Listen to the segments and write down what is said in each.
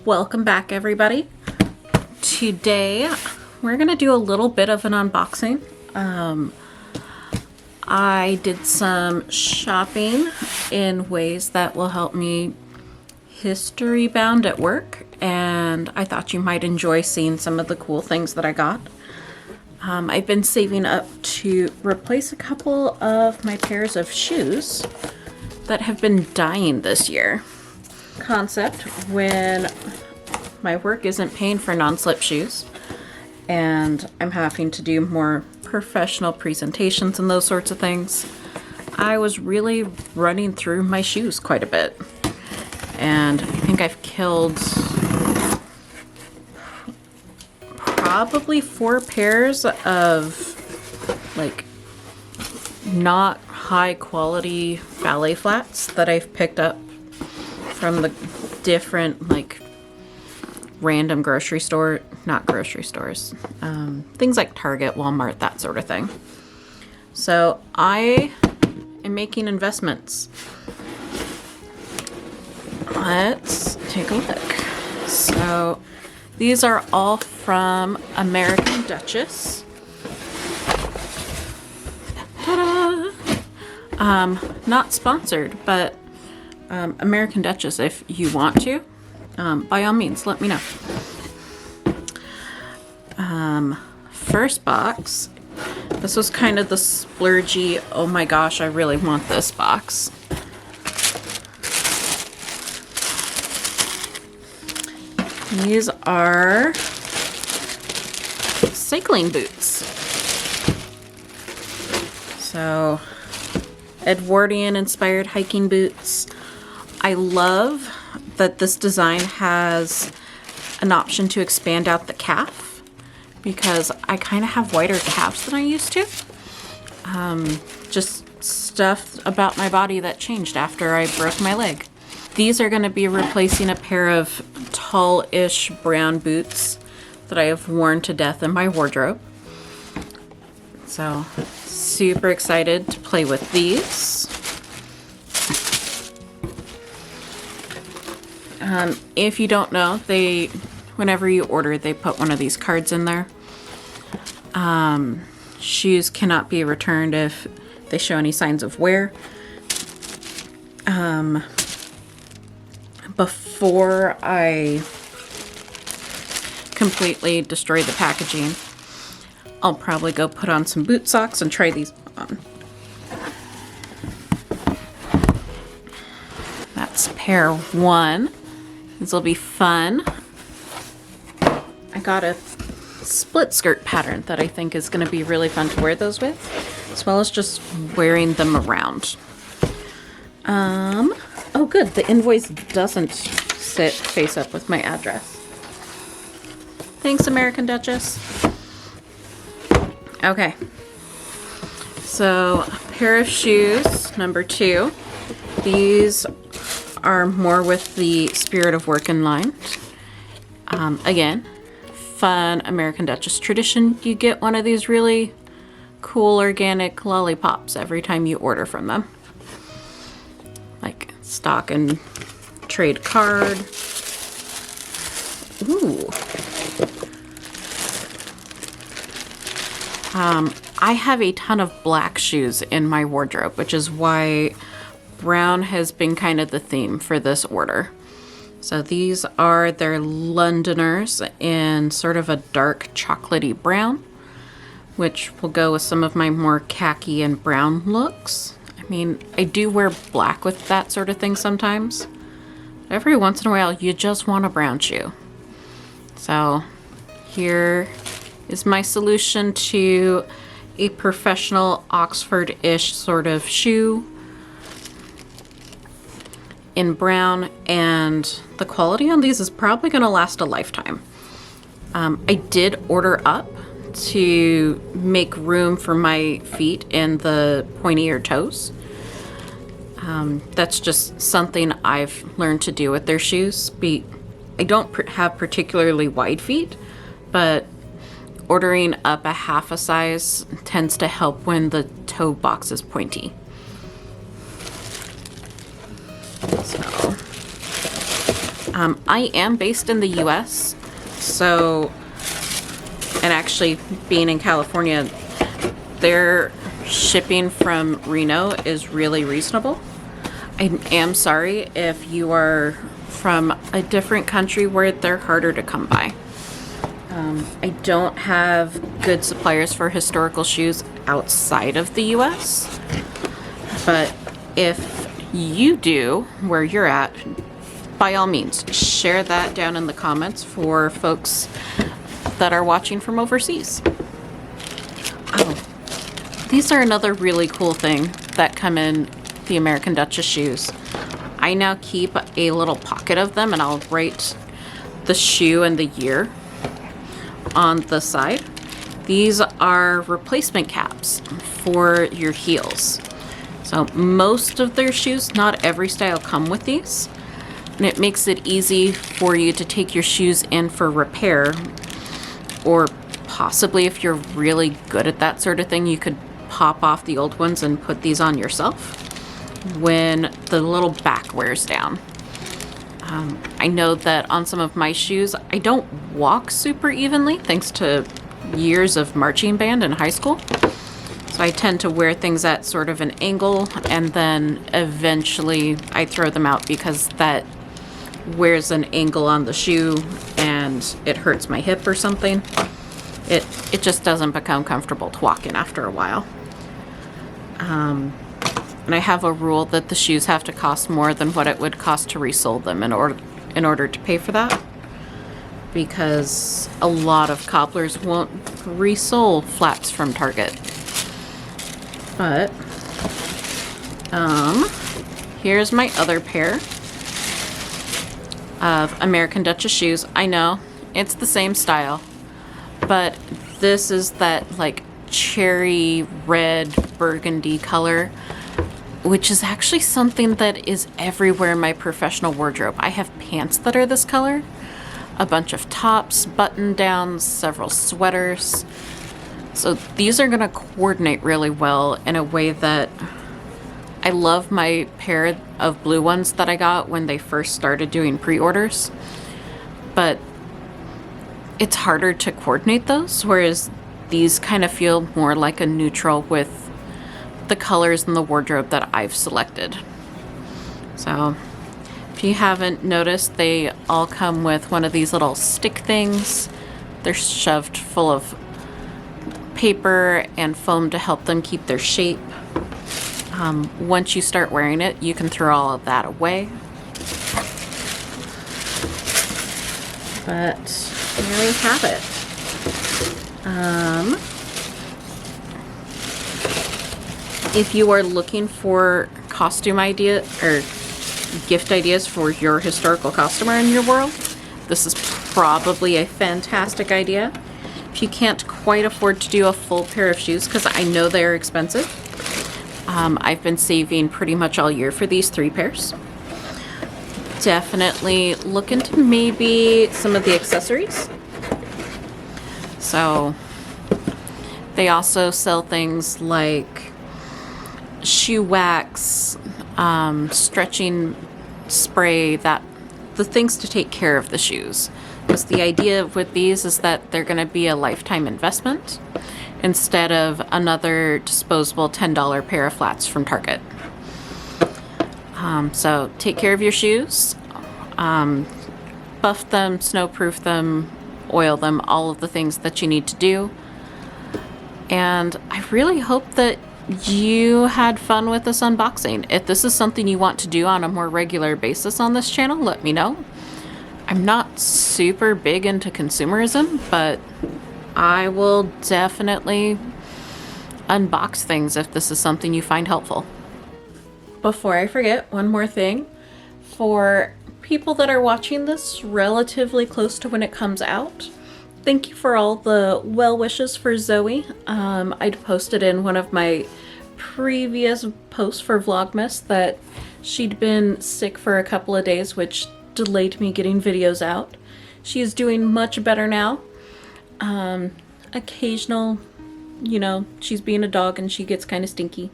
Welcome back, everybody. Today we're gonna do a little bit of an unboxing. I did some shopping in ways that will help me history bound at work, and I thought you might enjoy seeing some of the cool things that I got. I've been saving up to replace a couple of my pairs of shoes that have been dying this year. Concept when my work isn't paying for non-slip shoes and I'm having to do more professional presentations and those sorts of things, I was really running through my shoes quite a bit, and I think I've killed probably 4 pairs of like not high quality ballet flats that I've picked up from the different like random grocery store, not grocery stores, things like Target, Walmart, that sort of thing. So I am making investments. Let's take a look. So these are all from American Duchess. Ta-da! Not sponsored, but American Duchess, if you want to, by all means, let me know. First box. This was kind of the splurgy, oh my gosh, I really want this box. These are cycling boots. So, Edwardian inspired hiking boots. I love that this design has an option to expand out the calf, because I kind of have wider calves than I used to. Just stuff about my body that changed after I broke my leg. These are going to be replacing a pair of tall-ish brown boots that I have worn to death in my wardrobe. So, super excited to play with these. If you don't know, whenever you order, they put one of these cards in there. Shoes cannot be returned if they show any signs of wear. Before I completely destroy the packaging, I'll probably go put on some boot socks and try these on. That's pair 1. These will be fun. I got a split skirt pattern that I think is going to be really fun to wear those with, as well as just wearing them around. Oh good, the invoice doesn't sit face up with my address. Thanks, American Duchess. Okay. So, pair of shoes, number 2. These are more with the spirit of work in line. Again, fun American Duchess tradition. You get one of these really cool organic lollipops every time you order from them. Like stock and trade card. Ooh. I have a ton of black shoes in my wardrobe, which is why brown has been kind of the theme for this order. So these are their Londoners in sort of a dark chocolatey brown, which will go with some of my more khaki and brown looks. I mean, I do wear black with that sort of thing sometimes. Every once in a while, you just want a brown shoe. So here is my solution to a professional Oxford-ish sort of shoe in brown, and the quality on these is probably going to last a lifetime. I did order up to make room for my feet and the pointy-eared toes. That's just something I've learned to do with their shoes. I don't have particularly wide feet, but ordering up a half a size tends to help when the toe box is pointy. So, I am based in the US, so, and actually being in California, their shipping from Reno is really reasonable. I am sorry if you are from a different country where they're harder to come by. I don't have good suppliers for historical shoes outside of the US, but if you do where you're at, by all means, share that down in the comments for folks that are watching from overseas. Oh, these are another really cool thing that come in the American Duchess shoes. I now keep a little pocket of them, and I'll write the shoe and the year on the side. These are replacement caps for your heels. So most of their shoes, not every style, come with these. And it makes it easy for you to take your shoes in for repair, or possibly if you're really good at that sort of thing, you could pop off the old ones and put these on yourself when the little back wears down. I know that on some of my shoes, I don't walk super evenly thanks to years of marching band in high school. So I tend to wear things at sort of an angle, and then eventually I throw them out because that wears an angle on the shoe and it hurts my hip or something. It just doesn't become comfortable to walk in after a while. And I have a rule that the shoes have to cost more than what it would cost to resole them in order to pay for that, because a lot of cobblers won't resole flats from Target. But here's my other pair of American Duchess shoes. I know it's the same style, but this is that like cherry red burgundy color, which is actually something that is everywhere in my professional wardrobe. I have pants that are this color, a bunch of tops, button downs, several sweaters. So these are gonna coordinate really well in a way that I love my pair of blue ones that I got when they first started doing pre-orders, but it's harder to coordinate those, whereas these kind of feel more like a neutral with the colors in the wardrobe that I've selected. So if you haven't noticed, they all come with one of these little stick things. They're shoved full of paper and foam to help them keep their shape. Once you start wearing it, you can throw all of that away. But there we have it. If you are looking for costume idea or gift ideas for your historical costumer in your world, this is probably a fantastic idea. If you can't quite afford to do a full pair of shoes, because I know they're expensive, I've been saving pretty much all year for these 3 pairs. Definitely look into maybe some of the accessories. So they also sell things like shoe wax, stretching spray, the things to take care of the shoes. Because the idea with these is that they're going to be a lifetime investment instead of another disposable $10 pair of flats from Target. So take care of your shoes, buff them, snowproof them, oil them, all of the things that you need to do. And I really hope that you had fun with this unboxing. If this is something you want to do on a more regular basis on this channel, let me know. I'm not super big into consumerism, but I will definitely unbox things if this is something you find helpful. Before I forget, one more thing. For people that are watching this relatively close to when it comes out, thank you for all the well wishes for Zoe. I'd posted in one of my previous posts for Vlogmas that she'd been sick for a couple of days, which delayed me getting videos out. She is doing much better now. Occasional, she's being a dog and she gets kind of stinky.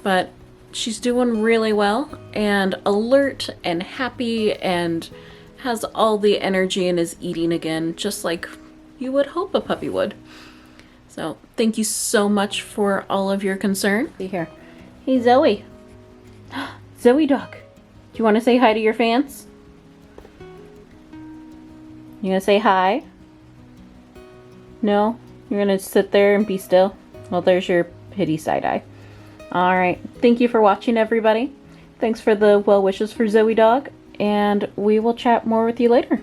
But she's doing really well and alert and happy and has all the energy and is eating again, just like you would hope a puppy would. So thank you so much for all of your concern. See here. Hey, Zoe. Zoe dog. Do you want to say hi to your fans? You gonna say hi? No? You're gonna sit there and be still? Well, there's your pity side eye. Alright, thank you for watching, everybody. Thanks for the well wishes for Zoe dog, and we will chat more with you later.